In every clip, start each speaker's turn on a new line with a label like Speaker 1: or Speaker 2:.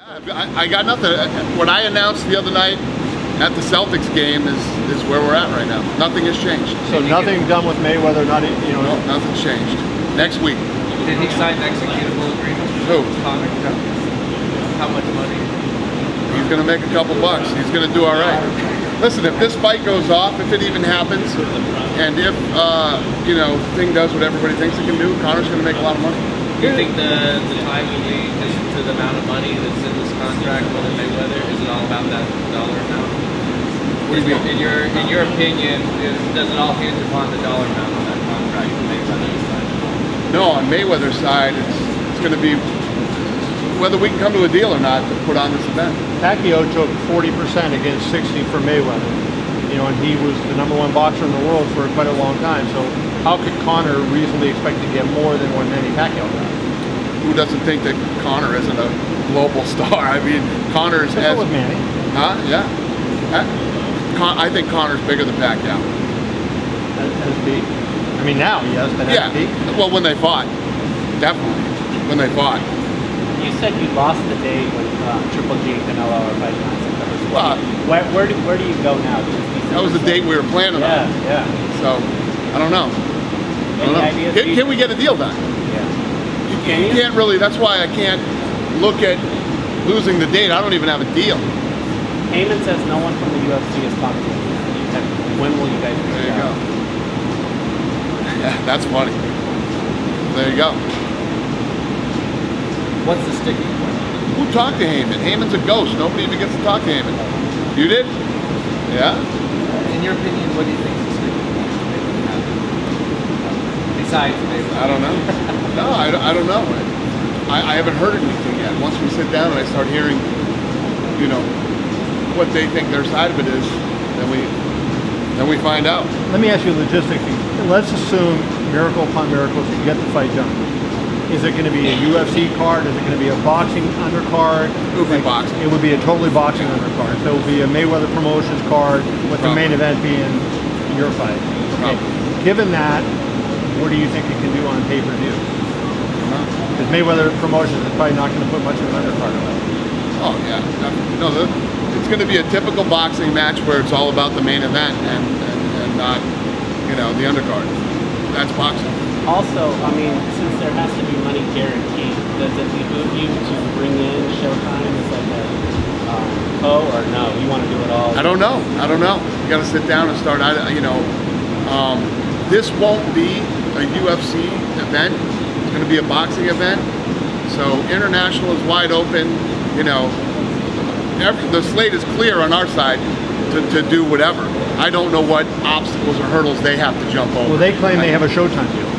Speaker 1: I got nothing. What I announced the other night at the Celtics game is where we're at right now. Nothing has changed.
Speaker 2: So nothing done with Mayweather, not, you know.
Speaker 1: No, nothing's changed. Next week.
Speaker 3: Did he sign an executable agreement?
Speaker 1: Who?
Speaker 3: Conor? How much money?
Speaker 1: He's going to make a couple bucks. He's going to do all right. Listen, if this fight goes off, if it even happens, and if, you know, the thing does what everybody thinks it can do, Conor's going to make a lot of money.
Speaker 3: Do you think the timing to the amount of money that's in this contract with Mayweather, is it all about that dollar amount? In your opinion, does it all hinge upon the dollar amount on that contract for Mayweather's side?
Speaker 1: No, on Mayweather's side, it's going to be whether we can come to a deal or not to put on this event.
Speaker 2: Pacquiao took 40% against 60 for Mayweather. You know, and he was the #1 boxer in the world for quite a long time. So how could Conor reasonably expect to get more than what Manny Pacquiao got?
Speaker 1: Who doesn't think that Conor isn't a global star? I mean, Conor's
Speaker 2: as with Manny.
Speaker 1: Huh? Yeah. I think Conor's bigger than Pacquiao.
Speaker 2: As peak? I mean, now, yes, but
Speaker 1: yeah.
Speaker 2: As peak?
Speaker 1: Well, when they fought. Definitely. When they fought.
Speaker 4: You said you lost the date with Triple G and Canelo are fighting on September 16th.
Speaker 1: Well,
Speaker 4: where do you go now?
Speaker 1: That was the date we were planning on.
Speaker 4: Yeah.
Speaker 1: So, I don't know.
Speaker 4: Any ideas?
Speaker 1: Can we get a deal done?
Speaker 4: Yeah.
Speaker 1: You can't really, that's why I can't look at losing the date. I don't even have a deal.
Speaker 4: Heyman says no one from the UFC has talked to him. When will you guys reach
Speaker 1: There you
Speaker 4: out?
Speaker 1: go. Yeah, that's funny. There you go.
Speaker 3: What's the sticking point?
Speaker 1: Who talked to Heyman? Heyman's a ghost. Nobody even gets to talk to Heyman. You did? Yeah?
Speaker 3: In your opinion, what do you think is the sticking point to make it happen? Besides Mayweather?
Speaker 1: I don't know. No, I don't know. I haven't heard anything yet. Once we sit down and I start hearing, you know, what they think their side of it is, then we find out.
Speaker 2: Let me ask you a logistic thing. Let's assume, miracle upon miracles, you get the fight done. Is it going to be a UFC card? Is it going to be a boxing undercard?
Speaker 1: It would be boxing.
Speaker 2: It would be a totally boxing undercard. So it would be a Mayweather Promotions card with the main event being your fight. Okay. Given that, what do you think it can do on pay-per-view? Because Mayweather Promotions is probably not going to put much of an undercard on it.
Speaker 1: Oh yeah, definitely. No, it's going to be a typical boxing match where it's all about the main event and not, you know, the undercard. That's boxing.
Speaker 4: Also, I mean, since there has to be money guaranteed, does it behoove you to bring in Showtime as like a or no? You want to do it all?
Speaker 1: I don't know. You got to sit down and start. You know, this won't be a UFC event. It's going to be a boxing event. So international is wide open. You know, the slate is clear on our side to do whatever. I don't know what obstacles or hurdles they have to jump over.
Speaker 2: Well, they claim they have a Showtime deal.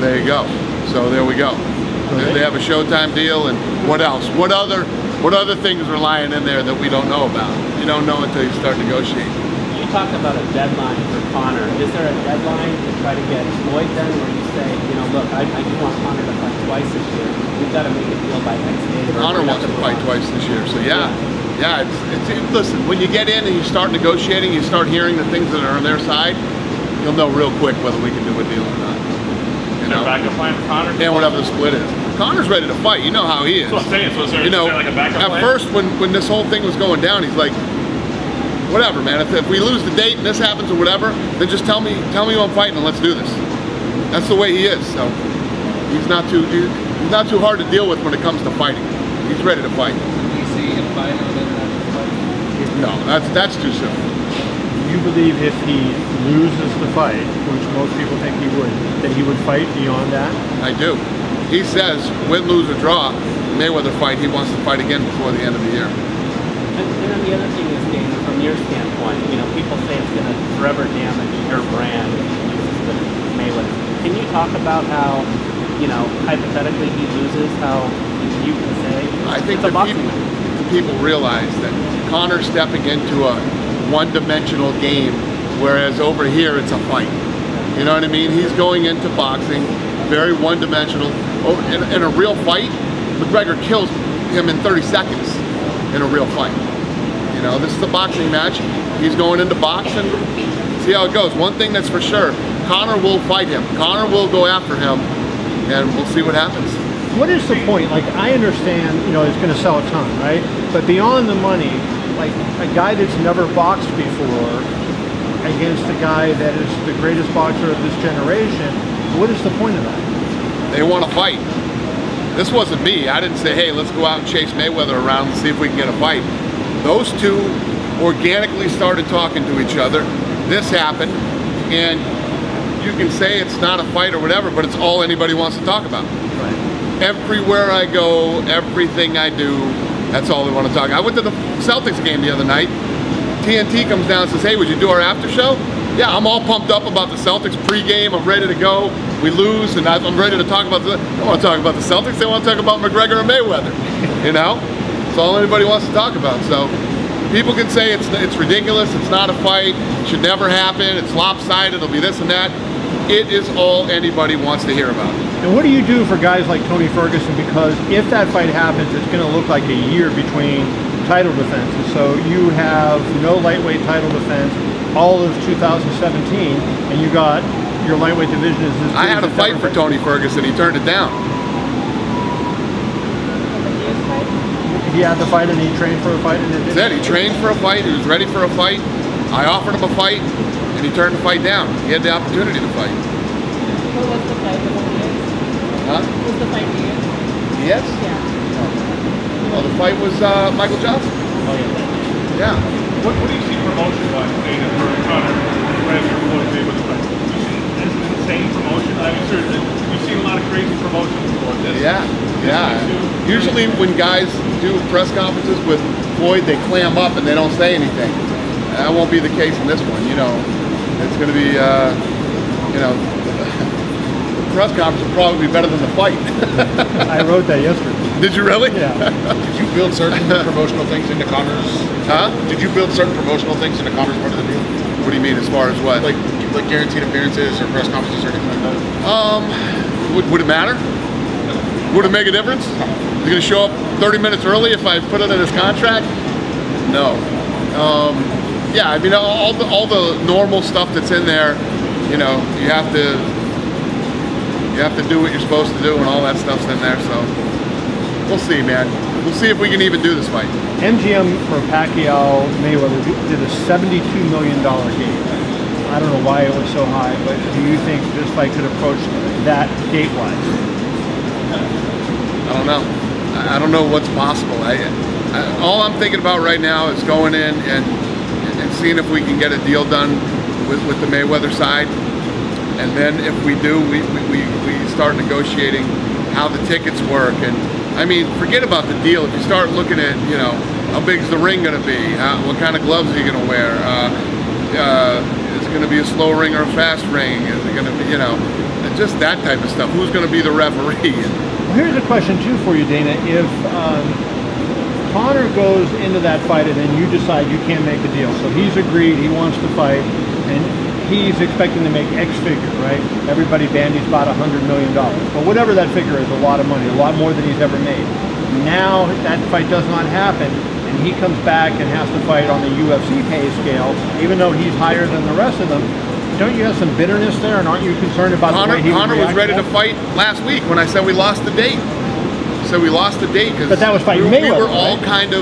Speaker 1: There you go. So there we go. They have a Showtime deal, and what else? What other things are lying in there that we don't know about? You don't know until you start negotiating.
Speaker 4: You talked about a deadline for Conor. Is there a deadline to try to get Floyd then, where you say, you know, look, I do want Conor to fight twice this year. We've got to make a deal by next day.
Speaker 1: Conor wants to fight twice this year, so yeah. Yeah, listen, when you get in and you start negotiating, you start hearing the things that are on their side, you'll know real quick wwhether we can do a deal or not. You know?
Speaker 5: Backup plan for Conor?
Speaker 1: And whatever the split is. Conor's ready to fight. You know how he is.
Speaker 5: That's what I'm saying. So is there,
Speaker 1: you know,
Speaker 5: is there like a backup
Speaker 1: at
Speaker 5: plan?
Speaker 1: first when this whole thing was going down, he's like, whatever, man. If we lose the date and this happens or whatever, then just tell me who I'm fighting and let's do this. That's the way he is. So he's not too hard to deal with when it comes to fighting. He's ready to fight.
Speaker 3: Do you see him fight on international fight?
Speaker 1: No, that's too soon.
Speaker 2: You believe if he loses the fight, which most people think he would, that he would fight beyond that?
Speaker 1: I do. He says, win, lose, or draw, Mayweather fight, he wants to fight again before the end of the year.
Speaker 4: And then the other thing is, Dana, from your standpoint, you know, people say it's going to forever damage your brand if he loses to Mayweather. Can you talk about how, you know, hypothetically he loses, how you can say
Speaker 1: I think
Speaker 4: it's a boxing match?
Speaker 1: the people realize that Conor's stepping into a one-dimensional game, whereas over here it's a fight. You know what I mean? He's going into boxing very one-dimensional. In a real fight, McGregor kills him in 30 seconds in a real fight. You know, this is a boxing match. He's going into boxing. See how it goes. One thing that's for sure, Conor will fight him. Conor will go after him, and we'll see what happens.
Speaker 2: what is the point? Like, I understand, you know, it's going to sell a ton, right? But beyond the money, like a guy that's never boxed before against a guy that is the greatest boxer of this generation, what is the point of that?
Speaker 1: They want to fight. This wasn't me. I didn't say, hey, let's go out and chase Mayweather around and see if we can get a fight. Those two organically started talking to each other. This happened, and you can say it's not a fight or whatever, but it's all anybody wants to talk about.
Speaker 2: Right.
Speaker 1: Everywhere I go, everything I do, that's all they want to talk. I went to the Celtics game the other night. TNT comes down and says, hey, would you do our after show? Yeah, I'm all pumped up about the Celtics pregame. I'm ready to go. We lose, and I'm ready to talk about the. I don't want to talk about the Celtics. They want to talk about McGregor-Mayweather. You know, it's all anybody wants to talk about. So people can say it's ridiculous. It's not a fight. It should never happen. It's lopsided. It'll be this and that. It is all anybody wants to hear about.
Speaker 2: And what do you do for guys like Tony Ferguson? Because if that fight happens, it's going to look like a year between title defenses. So you have no lightweight title defense all of 2017, and you got your lightweight division is this.
Speaker 1: I had a fight for Tony Ferguson. He turned it down.
Speaker 2: He had the fight and he trained for a fight, and it
Speaker 1: Said he trained for a fight. He was ready for a fight. I offered him a fight, and he turned the fight down. He had the opportunity to fight.
Speaker 5: What was the fight?
Speaker 1: Huh?
Speaker 5: What was the fight you had?
Speaker 1: Yes?
Speaker 5: Yeah.
Speaker 1: Well, the fight was Michael Johnson.
Speaker 2: Oh yeah.
Speaker 1: Yeah.
Speaker 6: What do you see promotion-wise, Dana, for Conor McGregor Floyd Mayweather fight? You see this is an insane promotion. I mean, sure, you've seen a lot of crazy promotions before.
Speaker 1: Yeah. Usually when guys do press conferences with Floyd, they clam up and they don't say anything. That won't be the case in this one. You know, it's going to be, you know, the press conference will probably be better than the fight.
Speaker 2: I wrote that yesterday.
Speaker 1: Did you really?
Speaker 2: Yeah.
Speaker 7: Did you build certain promotional things into Conor's?
Speaker 1: Huh?
Speaker 7: Did you build certain promotional things into Conor's part of the deal?
Speaker 1: What do you mean as far as what?
Speaker 7: Like guaranteed appearances or press conferences or anything like that?
Speaker 1: Would it matter? Would it make a difference? He's going to show up 30 minutes early if I put it in his contract? No. Yeah, I mean, all the normal stuff that's in there, you know, you have to do what you're supposed to do, and all that stuff's in there. So we'll see, man. We'll see if we can even do this fight.
Speaker 2: MGM for Pacquiao Mayweather did a $72 million gate. I don't know why it was so high, but do you think this fight could approach that gate-wise?
Speaker 1: I don't know. I don't know what's possible. All I'm thinking about right now is going in and seeing if we can get a deal done with the Mayweather side, and then if we do, we start negotiating how the tickets work. And I mean, forget about the deal. If you start looking at, you know, how big is the ring going to be? What kind of gloves are you going to wear? Is it going to be a slow ring or a fast ring? Is it going to be, you know, just that type of stuff? Who's going to be the referee?
Speaker 2: Well, here's a question too for you, Dana. If Conor goes into that fight and then you decide you can't make the deal, so he's agreed, he wants to fight, and he's expecting to make X figure, right? Everybody bandies about $100 million. But whatever that figure is, a lot of money, a lot more than he's ever made. Now that fight does not happen, and he comes back and has to fight on the UFC pay scale, even though he's higher than the rest of them. Don't you have some bitterness there, and aren't you concerned about the way he
Speaker 1: Conor was ready to fight last week when I said we lost the date. So we lost the date because
Speaker 2: that was fighting Mayweather,
Speaker 1: we were all kind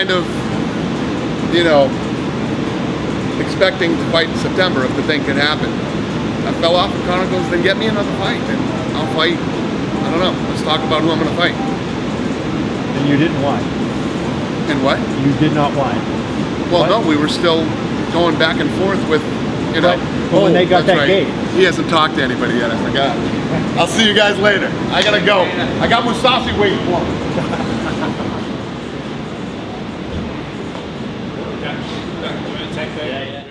Speaker 1: of, you know, expecting to fight in September if the thing could happen. I fell off, and Conor goes, then get me another fight, and I'll fight. I don't know. Let's talk about who I'm going to fight.
Speaker 2: And you didn't whine.
Speaker 1: And what?
Speaker 2: You did not whine.
Speaker 1: Well,
Speaker 2: what?
Speaker 1: no, we were still going back and forth with, you know.
Speaker 2: But when they got that gate.
Speaker 1: He hasn't talked to anybody yet, I forgot. I'll see you guys later. I gotta go. I got Musashi waiting for me.
Speaker 6: Yeah,